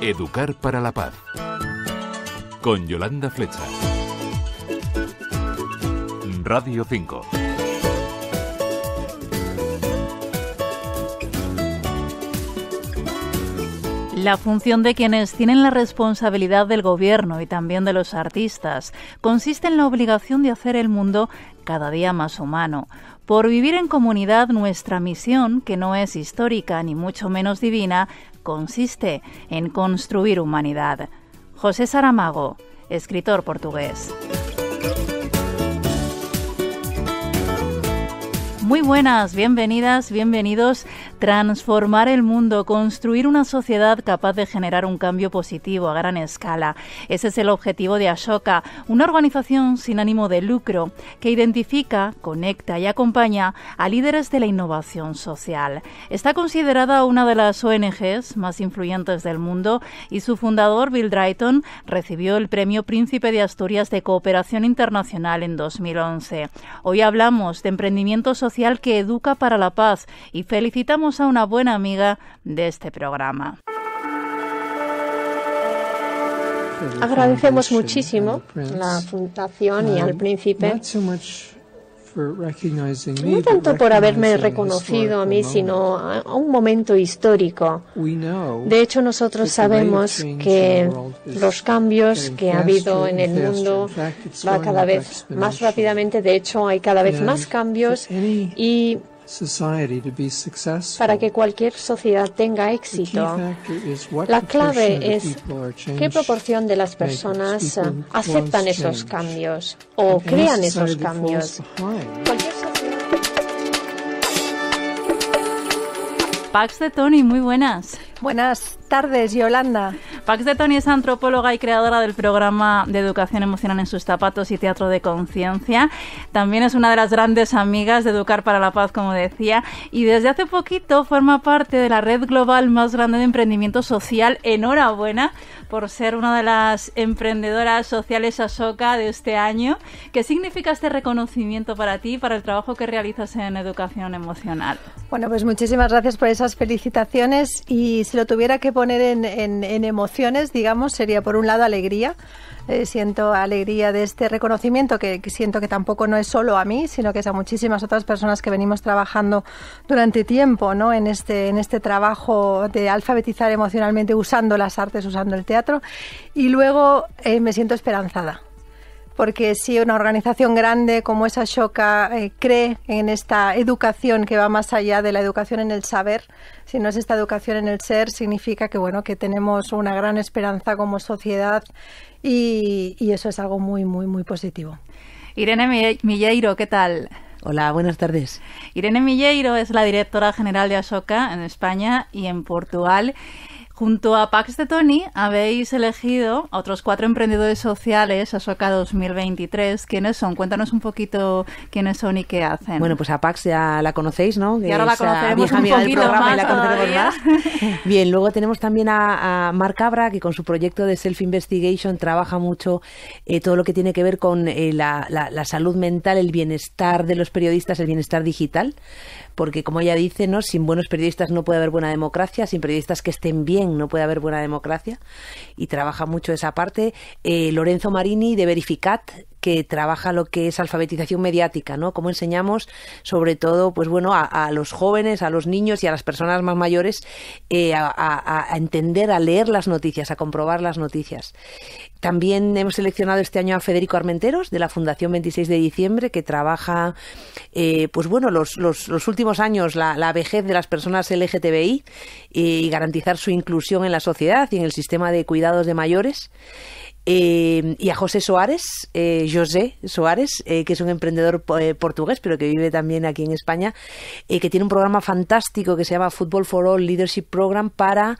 Educar para la paz. Con Yolanda Flecha. Radio 5. La función de quienes tienen la responsabilidad del gobierno y también de los artistas consiste en la obligación de hacer el mundo cada día más humano. Por vivir en comunidad, nuestra misión, que no es histórica ni mucho menos divina, consiste en construir humanidad. José Saramago, escritor portugués. Muy buenas, bienvenidas, bienvenidos. Transformar el mundo, construir una sociedad capaz de generar un cambio positivo a gran escala. Ese es el objetivo de Ashoka, una organización sin ánimo de lucro que identifica, conecta y acompaña a líderes de la innovación social. Está considerada una de las ONGs más influyentes del mundo y su fundador, Bill Drayton, recibió el Premio Príncipe de Asturias de Cooperación Internacional en 2011. Hoy hablamos de emprendimiento social que educa para la paz y felicitamos a una buena amiga de este programa. Agradecemos muchísimo la Fundación y al Príncipe, no tanto por haberme reconocido a mí, sino a un momento histórico. De hecho, nosotros sabemos que los cambios que ha habido en el mundo va cada vez más rápidamente. De hecho, hay cada vez más cambios y para que cualquier sociedad tenga éxito, la clave es qué proporción de las personas aceptan esos cambios o crean esos cambios. Pax de Toni, muy buenas. Buenas tardes, Yolanda. Pax de Toni es antropóloga y creadora del programa de educación emocional en sus zapatos y teatro de conciencia. También es una de las grandes amigas de Educar para la Paz, como decía, y desde hace poquito forma parte de la red global más grande de emprendimiento social. Enhorabuena por ser una de las emprendedoras sociales Ashoka de este año. ¿Qué significa este reconocimiento para ti y para el trabajo que realizas en educación emocional? Bueno, pues muchísimas gracias por esas felicitaciones, y si lo tuviera que poner en emociones, digamos, sería por un lado alegría. Siento alegría de este reconocimiento que siento que tampoco no es solo a mí, sino que es a muchísimas otras personas que venimos trabajando durante tiempo, ¿no? en este trabajo de alfabetizar emocionalmente usando las artes, usando el teatro. Y luego me siento esperanzada, porque si una organización grande como es Ashoka cree en esta educación que va más allá de la educación en el saber, si no es esta educación en el ser, significa que bueno, que tenemos una gran esperanza como sociedad, y eso es algo muy, muy, muy positivo. Irene Milleiro, ¿qué tal? Hola, buenas tardes. Irene Milleiro es la directora general de Ashoka en España y en Portugal. Junto a Pax de Toni habéis elegido a otros 4 emprendedores sociales, Ashoka 2023. ¿Quiénes son? Cuéntanos un poquito quiénes son y qué hacen. Bueno, pues a Pax ya la conocéis, ¿no? Y ahora la conoceremos un poquito más, y la conoceremos más. Bien, luego tenemos también a Marc Cabra, que con su proyecto de Self-Investigation trabaja mucho todo lo que tiene que ver con la salud mental, el bienestar de los periodistas, el bienestar digital. Porque, como ella dice, ¿no?, sin buenos periodistas no puede haber buena democracia, sin periodistas que estén bien no puede haber buena democracia, y trabaja mucho esa parte. Lorenzo Marini de Verificat, que trabaja lo que es alfabetización mediática, ¿no? Cómo enseñamos, sobre todo, pues bueno, a los jóvenes, a los niños y a las personas más mayores a entender, a leer las noticias, a comprobar las noticias. También hemos seleccionado este año a Federico Armenteros, de la Fundación 26 de Diciembre, que trabaja, pues bueno, los últimos años la vejez de las personas LGTBI y garantizar su inclusión en la sociedad y en el sistema de cuidados de mayores. Y a José Soares, José Soares, que es un emprendedor portugués, pero que vive también aquí en España, que tiene un programa fantástico que se llama Football for All Leadership Program para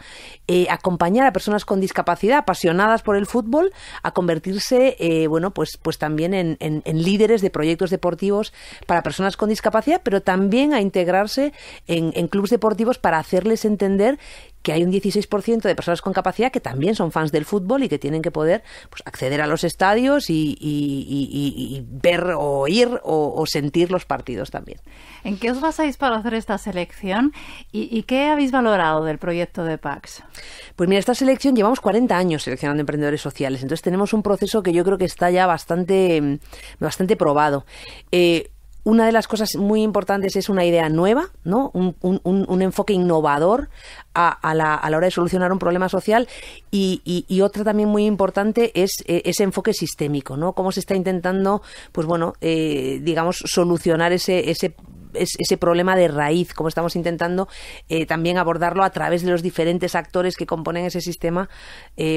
acompañar a personas con discapacidad apasionadas por el fútbol a convertirse, bueno, pues también en líderes de proyectos deportivos para personas con discapacidad, pero también a integrarse en clubes deportivos para hacerles entender que hay un 16% de personas con capacidad que también son fans del fútbol y que tienen que poder pues, acceder a los estadios y ver o oír o sentir los partidos también. ¿En qué os basáis para hacer esta selección y qué habéis valorado del proyecto de PAX? Pues mira, esta selección llevamos 40 años seleccionando emprendedores sociales, entonces tenemos un proceso que yo creo que está ya bastante probado. Una de las cosas muy importantes es una idea nueva, ¿no? Un enfoque innovador a la hora de solucionar un problema social y otra también muy importante es ese enfoque sistémico, ¿no? Cómo se está intentando, pues bueno, digamos, solucionar ese problema de raíz, como estamos intentando también abordarlo a través de los diferentes actores que componen ese sistema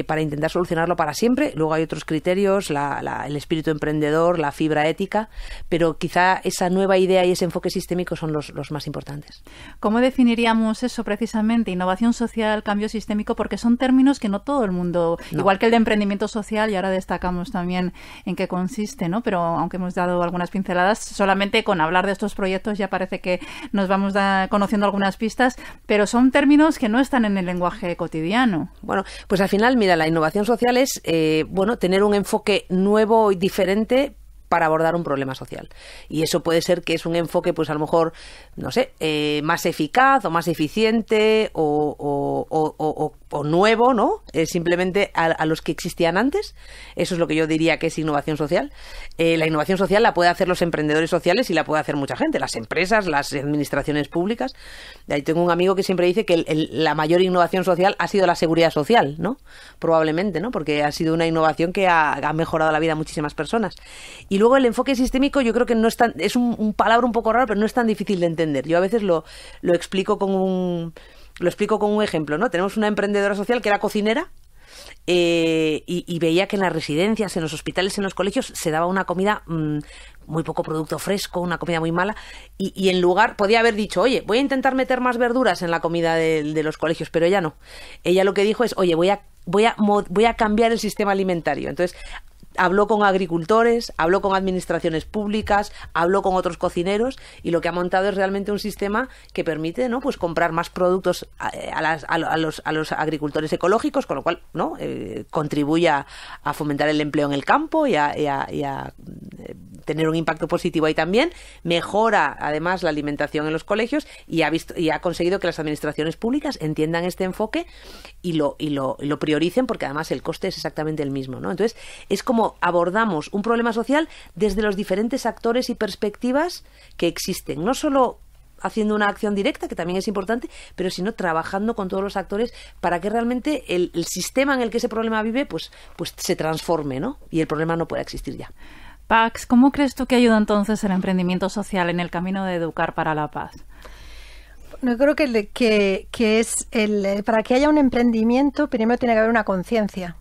para intentar solucionarlo para siempre. Luego hay otros criterios, el espíritu emprendedor, la fibra ética, pero quizá esa nueva idea y ese enfoque sistémico son los más importantes. ¿Cómo definiríamos eso precisamente? Innovación social, cambio sistémico, porque son términos que no todo el mundo, igual que el de emprendimiento social, y ahora destacamos también en qué consiste, ¿no? Pero aunque hemos dado algunas pinceladas, solamente con hablar de estos proyectos ya parece que nos vamos conociendo algunas pistas, pero son términos que no están en el lenguaje cotidiano. Bueno, pues al final, mira, la innovación social es tener un enfoque nuevo y diferente para abordar un problema social. Y eso puede ser que es un enfoque, pues a lo mejor, no sé, más eficaz o más eficiente o nuevo, ¿no? Simplemente a los que existían antes. Eso es lo que yo diría que es innovación social. La innovación social la puede hacer los emprendedores sociales y la puede hacer mucha gente, las empresas, las administraciones públicas. Ahí tengo un amigo que siempre dice que la mayor innovación social ha sido la seguridad social, ¿no? Probablemente, ¿no? Porque ha sido una innovación que ha mejorado la vida de muchísimas personas. Y luego el enfoque sistémico yo creo que no es tan, es un palabra un poco raro, pero no es tan difícil de entender. Yo a veces lo explico con un ejemplo, ¿no? Tenemos una emprendedora social que era cocinera y veía que en las residencias, en los hospitales, en los colegios se daba una comida muy poco producto fresco, una comida muy mala y en lugar, podía haber dicho, oye, voy a intentar meter más verduras en la comida de los colegios, pero ella no. Ella lo que dijo es, oye, voy a cambiar el sistema alimentario. Entonces, habló con agricultores, habló con administraciones públicas, habló con otros cocineros y lo que ha montado es realmente un sistema que permite, ¿no? Pues comprar más productos a los agricultores ecológicos, con lo cual, ¿no? Contribuye a fomentar el empleo en el campo y a tener un impacto positivo ahí también, mejora además la alimentación en los colegios y ha conseguido que las administraciones públicas entiendan este enfoque y lo prioricen porque además el coste es exactamente el mismo, ¿no? Entonces es como abordamos un problema social desde los diferentes actores y perspectivas que existen, no solo haciendo una acción directa, que también es importante, pero sino trabajando con todos los actores para que realmente el sistema en el que ese problema vive pues se transforme, ¿no? Y el problema no pueda existir ya. Pax, ¿cómo crees tú que ayuda entonces el emprendimiento social en el camino de educar para la paz? Yo creo que es para que haya un emprendimiento primero tiene que haber una conciencia,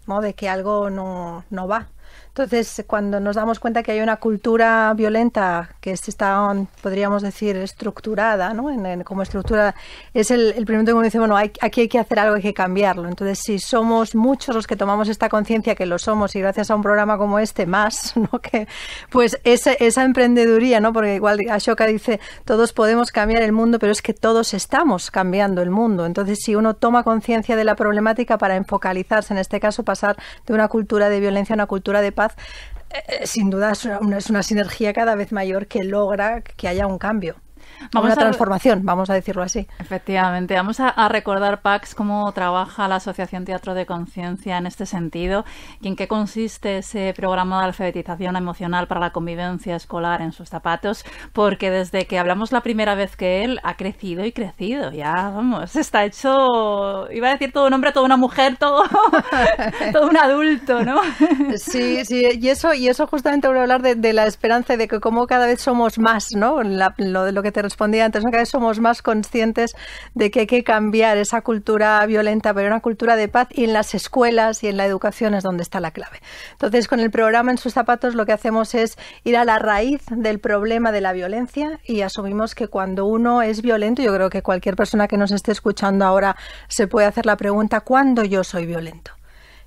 ¿no? De que algo no va. Entonces, cuando nos damos cuenta que hay una cultura violenta que está, podríamos decir, estructurada, ¿no? Como estructura, es el primer momento que uno dice, bueno, aquí hay que hacer algo, hay que cambiarlo. Entonces, si somos muchos los que tomamos esta conciencia, que lo somos, y gracias a un programa como este, más, ¿no? Que, pues esa emprendeduría, ¿no? Porque igual Ashoka dice, todos podemos cambiar el mundo, pero es que todos estamos cambiando el mundo. Entonces, si uno toma conciencia de la problemática para enfocalizarse, en este caso, pasar de una cultura de violencia a una cultura de paz, sin duda es una sinergia cada vez mayor que logra que haya un cambio. Una transformación, vamos a decirlo así. Efectivamente. Vamos a recordar, Pax, cómo trabaja la Asociación Teatro de Conciencia en este sentido y en qué consiste ese programa de alfabetización emocional para la convivencia escolar en sus zapatos, porque desde que hablamos la primera vez que él ha crecido y crecido. Ya, vamos, está hecho, iba a decir todo un hombre, toda una mujer, todo un adulto, ¿no? Sí, y eso justamente voy a hablar de la esperanza y de que como cada vez somos más, ¿no? Lo que te respondía antes, ¿no? Cada vez somos más conscientes de que hay que cambiar esa cultura violenta, pero una cultura de paz, y en las escuelas y en la educación es donde está la clave. Entonces, con el programa En sus zapatos lo que hacemos es ir a la raíz del problema de la violencia y asumimos que cuando uno es violento, yo creo que cualquier persona que nos esté escuchando ahora se puede hacer la pregunta, ¿cuándo yo soy violento?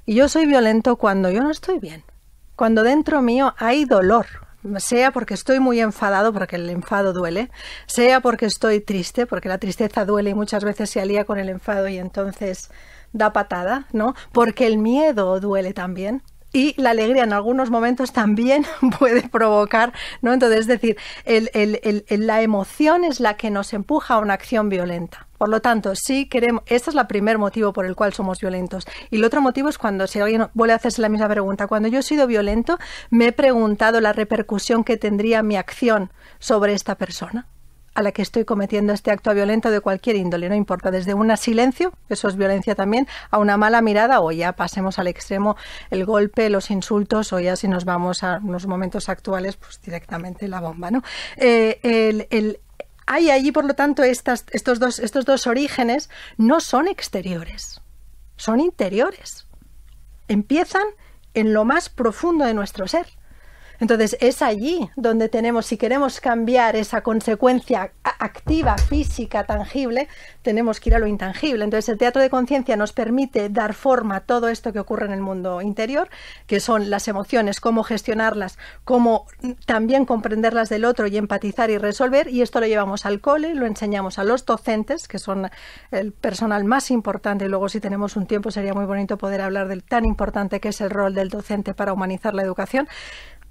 Y yo soy violento cuando yo no estoy bien, cuando dentro mío hay dolor, sea porque estoy muy enfadado, porque el enfado duele, sea porque estoy triste, porque la tristeza duele y muchas veces se alía con el enfado y entonces da patada, ¿no? Porque el miedo duele también. Y la alegría en algunos momentos también puede provocar, ¿no? Entonces, es decir, la emoción es la que nos empuja a una acción violenta. Por lo tanto, sí queremos, este es el primer motivo por el cual somos violentos. Y el otro motivo es cuando, si alguien vuelve a hacerse la misma pregunta, cuando yo he sido violento, me he preguntado la repercusión que tendría mi acción sobre esta persona a la que estoy cometiendo este acto violento de cualquier índole, no importa, desde un silencio, eso es violencia también, a una mala mirada o ya pasemos al extremo, el golpe, los insultos o ya si nos vamos a unos momentos actuales, pues directamente la bomba, ¿no? Hay allí, por lo tanto, estos dos orígenes no son exteriores, son interiores. Empiezan en lo más profundo de nuestro ser. Entonces, es allí donde tenemos, si queremos cambiar esa consecuencia activa, física, tangible, tenemos que ir a lo intangible. Entonces, el teatro de conciencia nos permite dar forma a todo esto que ocurre en el mundo interior, que son las emociones, cómo gestionarlas, cómo también comprenderlas del otro y empatizar y resolver. Y esto lo llevamos al cole, lo enseñamos a los docentes, que son el personal más importante. Y luego, si tenemos un tiempo, sería muy bonito poder hablar del tan importante que es el rol del docente para humanizar la educación,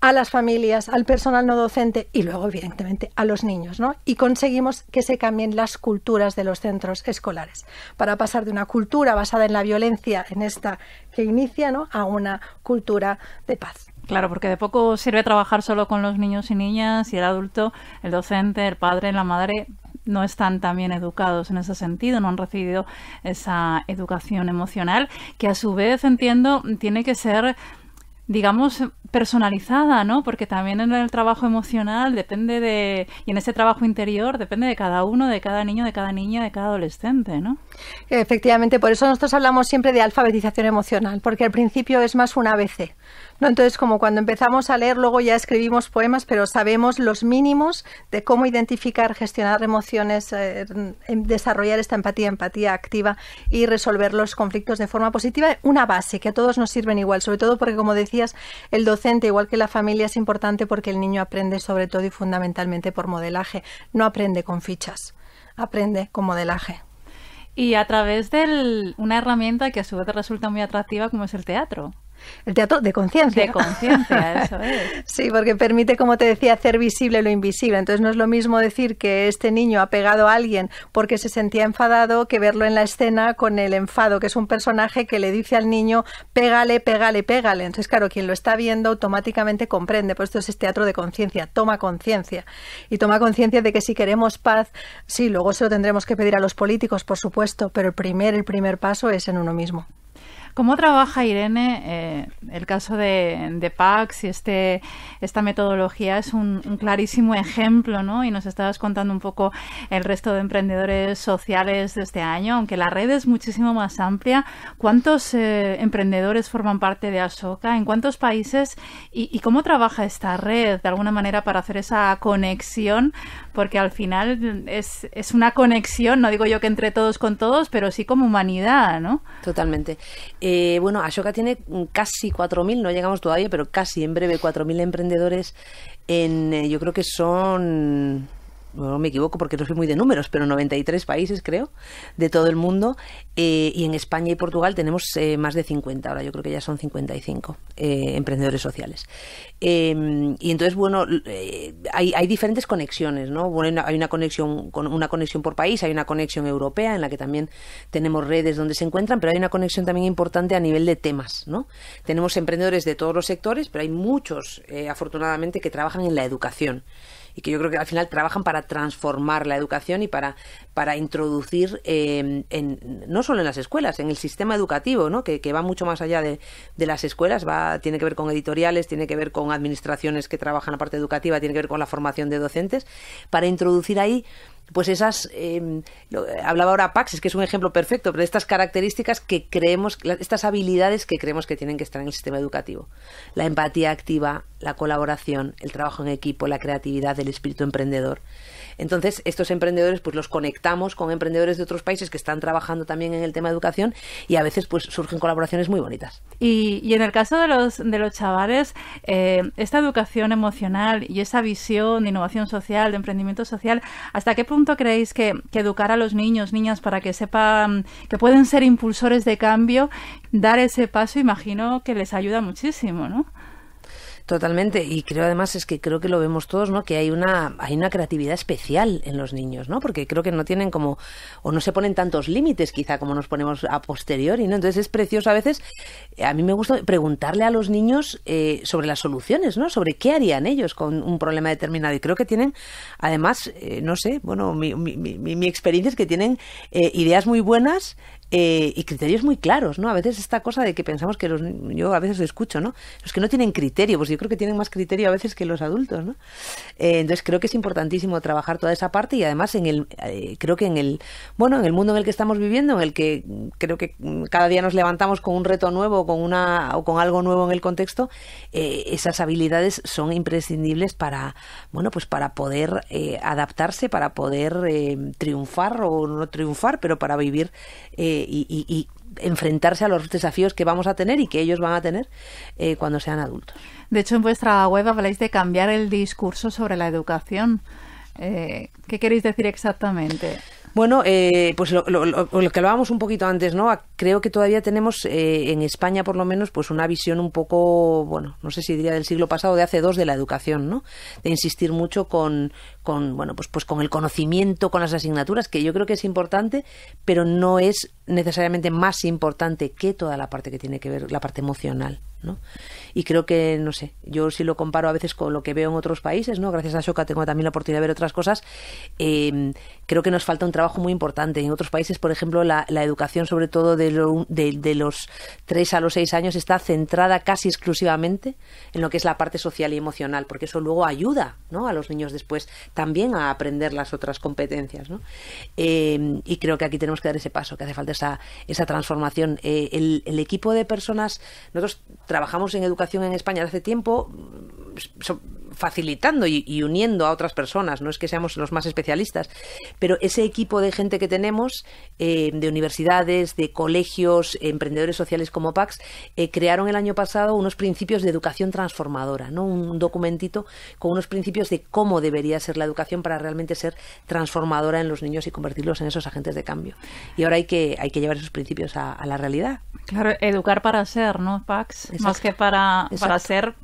a las familias, al personal no docente y luego, evidentemente, a los niños, ¿no? Y conseguimos que se cambien las culturas de los centros escolares para pasar de una cultura basada en la violencia, en esta que inicia, ¿no?, a una cultura de paz. Claro, porque de poco sirve trabajar solo con los niños y niñas y el adulto, el docente, el padre, la madre no están tan bien educados en ese sentido, no han recibido esa educación emocional que a su vez, entiendo, tiene que ser, digamos, personalizada, ¿no? Porque también en el trabajo emocional y en ese trabajo interior depende de cada uno, de cada niño, de cada niña, de cada adolescente, ¿no? Efectivamente, por eso nosotros hablamos siempre de alfabetización emocional, porque al principio es más un ABC, ¿no? Entonces, como cuando empezamos a leer, luego ya escribimos poemas, pero sabemos los mínimos de cómo identificar, gestionar emociones, desarrollar esta empatía activa y resolver los conflictos de forma positiva. Una base que a todos nos sirven igual, sobre todo porque, como decías, el docente, igual que la familia, es importante porque el niño aprende sobre todo y fundamentalmente por modelaje. No aprende con fichas, aprende con modelaje. Y a través de una herramienta que a su vez resulta muy atractiva como es el teatro. El teatro de conciencia. De conciencia, eso es. Sí, porque permite, como te decía, hacer visible lo invisible. Entonces no es lo mismo decir que este niño ha pegado a alguien porque se sentía enfadado que verlo en la escena con el enfado, que es un personaje que le dice al niño pégale, pégale, pégale. Entonces, claro, quien lo está viendo automáticamente comprende. Pues esto es teatro de conciencia, toma conciencia. Y toma conciencia de que si queremos paz, sí, luego se lo tendremos que pedir a los políticos, por supuesto, pero el primer paso es en uno mismo. ¿Cómo trabaja Irene? El caso de Pax y esta metodología es un clarísimo ejemplo, ¿no? Y nos estabas contando un poco el resto de emprendedores sociales de este año, aunque la red es muchísimo más amplia. ¿Cuántos emprendedores forman parte de Ashoka? ¿En cuántos países? ¿Y cómo trabaja esta red de alguna manera para hacer esa conexión? Porque al final es una conexión, no digo yo que entre todos con todos, pero sí como humanidad, ¿no? Totalmente. Bueno, Ashoka tiene casi 4.000, no llegamos todavía, pero casi en breve 4.000 emprendedores yo creo que son, no me equivoco porque no soy muy de números, pero 93 países creo, de todo el mundo, y en España y Portugal tenemos más de 50, ahora yo creo que ya son 55 emprendedores sociales. Y entonces, bueno, hay diferentes conexiones, ¿no? Bueno, hay una conexión por país, hay una conexión europea en la que también tenemos redes donde se encuentran, pero hay una conexión también importante a nivel de temas, ¿no? Tenemos emprendedores de todos los sectores, pero hay muchos, afortunadamente, que trabajan en la educación y que yo creo que al final trabajan para transformar la educación y para introducir no solo en las escuelas, en el sistema educativo, ¿no? Que va mucho más allá de las escuelas, tiene que ver con editoriales, tiene que ver con administraciones que trabajan la parte educativa, tiene que ver con la formación de docentes, para introducir ahí pues esas, hablaba ahora Pax, es que es un ejemplo perfecto, pero estas características que creemos, estas habilidades que creemos que tienen que estar en el sistema educativo. La empatía activa, la colaboración, el trabajo en equipo, la creatividad, el espíritu emprendedor. Entonces, estos emprendedores pues los conectamos con emprendedores de otros países que están trabajando también en el tema de educación y a veces pues surgen colaboraciones muy bonitas. Y en el caso de los chavales, esta educación emocional y esa visión de innovación social, de emprendimiento social, ¿hasta qué punto creéis que educar a los niños, niñas, para que sepan que pueden ser impulsores de cambio, dar ese paso, imagino que les ayuda muchísimo, ¿no? Totalmente, y creo que lo vemos todos, ¿no? Que hay una creatividad especial en los niños, ¿no? Porque creo que no tienen o no se ponen tantos límites quizá como nos ponemos a posteriori, ¿no? Entonces es precioso a veces, a mí me gusta preguntarle a los niños sobre las soluciones, ¿no? Sobre qué harían ellos con un problema determinado, y creo que tienen, además, no sé, bueno, mi experiencia es que tienen ideas muy buenas y criterios muy claros, ¿no? A veces esta cosa de que pensamos que yo a veces lo escucho, ¿no? Los que no tienen criterio, pues yo creo que tienen más criterio a veces que los adultos, ¿no? Entonces creo que es importantísimo trabajar toda esa parte y además creo que en el mundo en el que estamos viviendo, en el que creo que cada día nos levantamos con un reto nuevo o con algo nuevo en el contexto, esas habilidades son imprescindibles para poder adaptarse, para poder triunfar o no triunfar, pero para vivir y enfrentarse a los desafíos que vamos a tener y que ellos van a tener cuando sean adultos. De hecho, en vuestra web habláis de cambiar el discurso sobre la educación. ¿Qué queréis decir exactamente? Bueno, pues lo que hablábamos un poquito antes, ¿no? Creo que todavía tenemos en España, por lo menos, pues una visión un poco, bueno, no sé si diría del siglo pasado, de hace 2 de la educación, ¿no? De insistir mucho con el conocimiento, con las asignaturas, que yo creo que es importante, pero no es necesariamente más importante que toda la parte que tiene que ver, la parte emocional, ¿no? Y creo que, no sé, yo sí lo comparo a veces con lo que veo en otros países, ¿no? Gracias a Ashoka tengo también la oportunidad de ver otras cosas. Creo que nos falta un trabajo muy importante. En otros países, por ejemplo, la educación, sobre todo de los 3 a los 6 años, está centrada casi exclusivamente en lo que es la parte social y emocional, porque eso luego ayuda, ¿no? A los niños después también a aprender las otras competencias, ¿no? Y creo que aquí tenemos que dar ese paso, que hace falta esa transformación. El equipo de personas, nosotros trabajamos en educación en España hace tiempo, facilitando y uniendo a otras personas, no es que seamos los más especialistas, pero ese equipo de gente que tenemos, de universidades, de colegios, emprendedores sociales como Pax, crearon el año pasado unos principios de educación transformadora, ¿no? Un documentito con unos principios de cómo debería ser la educación para realmente ser transformadora en los niños y convertirlos en esos agentes de cambio. Y ahora hay que llevar esos principios a la realidad. Claro, educar para ser, ¿no, Pax? Exacto. Más que para ser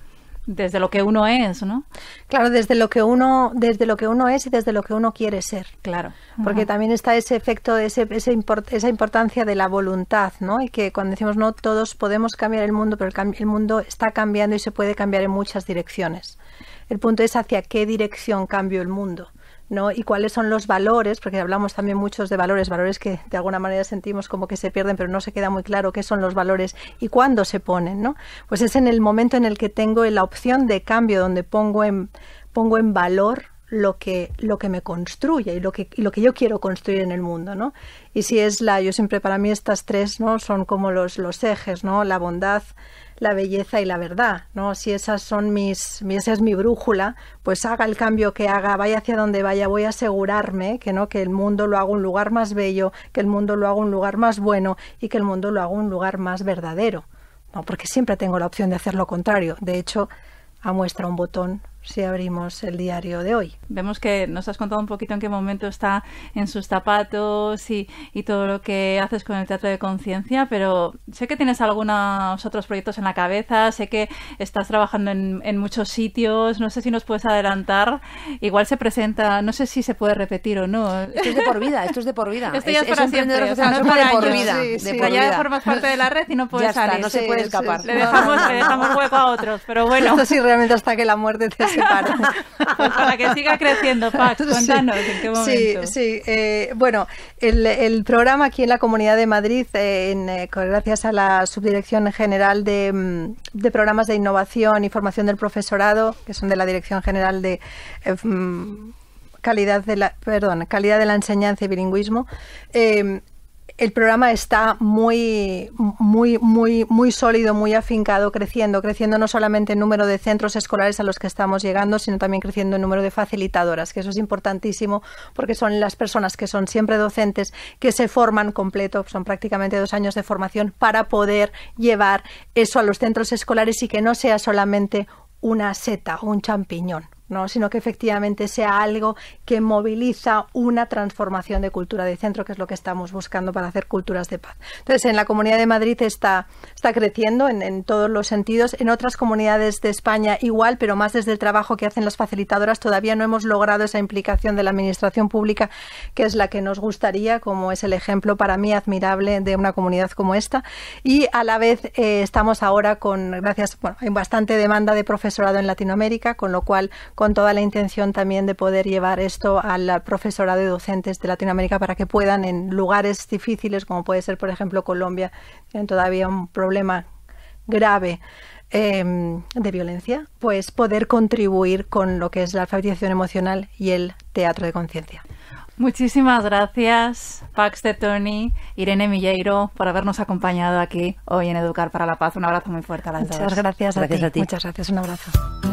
desde lo que uno es, ¿no? Claro, desde lo que uno es y desde lo que uno quiere ser. Claro. Porque también está ese efecto, esa importancia de la voluntad, ¿no? Y que cuando decimos no todos podemos cambiar el mundo, pero el mundo está cambiando y se puede cambiar en muchas direcciones. El punto es hacia qué dirección cambio el mundo, ¿no? Y cuáles son los valores, porque hablamos también muchos de valores que de alguna manera sentimos como que se pierden, pero no se queda muy claro qué son los valores y cuándo se ponen, ¿no? Pues es en el momento en el que tengo la opción de cambio, donde pongo en valor lo que me construye y lo que yo quiero construir en el mundo, ¿no? Y si es yo siempre, para mí estas 3, ¿no? Son como los ejes, ¿no? La bondad, la belleza y la verdad, ¿no? Si esas son esa es mi brújula, pues haga el cambio que haga, vaya hacia donde vaya, voy a asegurarme que el mundo lo haga un lugar más bello, que el mundo lo haga un lugar más bueno y que el mundo lo haga un lugar más verdadero, ¿no? Porque siempre tengo la opción de hacer lo contrario. De hecho, muestra un botón si abrimos el diario de hoy. Vemos que nos has contado un poquito en qué momento está en sus zapatos y todo lo que haces con el Teatro de Conciencia, pero sé que tienes algunos otros proyectos en la cabeza, sé que estás trabajando en muchos sitios, no sé si nos puedes adelantar. Igual se presenta, no sé si se puede repetir o no. Esto es de por vida, Esto ya es para siempre, o sea, no es de por años. vida. Sí, sí. Ya formas parte de la red y no puedes salir. No se puede escapar. Le dejamos hueco a otros, pero bueno. Esto sí, realmente hasta que la muerte te separe. Pues para que siga creciendo, Pax, cuéntanos en qué momento. Sí. Bueno, el programa aquí en la Comunidad de Madrid, gracias a la Subdirección General de Programas de Innovación y Formación del Profesorado, que son de la Dirección General de calidad de la enseñanza y bilingüismo. El programa está muy sólido, muy afincado, creciendo no solamente en número de centros escolares a los que estamos llegando, sino también creciendo en número de facilitadoras, que eso es importantísimo porque son las personas que son siempre docentes, que se forman completo, son prácticamente 2 años de formación para poder llevar eso a los centros escolares y que no sea solamente una seta o un champiñón, ¿no? Sino que efectivamente sea algo que moviliza una transformación de cultura de centro, que es lo que estamos buscando para hacer culturas de paz. Entonces, en la Comunidad de Madrid está creciendo en todos los sentidos. En otras comunidades de España igual, pero más desde el trabajo que hacen las facilitadoras. Todavía no hemos logrado esa implicación de la administración pública, que es la que nos gustaría, como es el ejemplo para mí admirable de una comunidad como esta. Y a la vez estamos ahora hay bastante demanda de profesorado en Latinoamérica, con lo cual con toda la intención también de poder llevar esto al profesorado de docentes de Latinoamérica para que puedan, en lugares difíciles como puede ser, por ejemplo, Colombia, tienen todavía un problema grave de violencia, pues poder contribuir con lo que es la alfabetización emocional y el teatro de conciencia. Muchísimas gracias, Pax de Toni, Irene Milleiro, por habernos acompañado aquí hoy en Educar para la Paz. Un abrazo muy fuerte a las dos. Muchas gracias a ti. Muchas gracias. Un abrazo.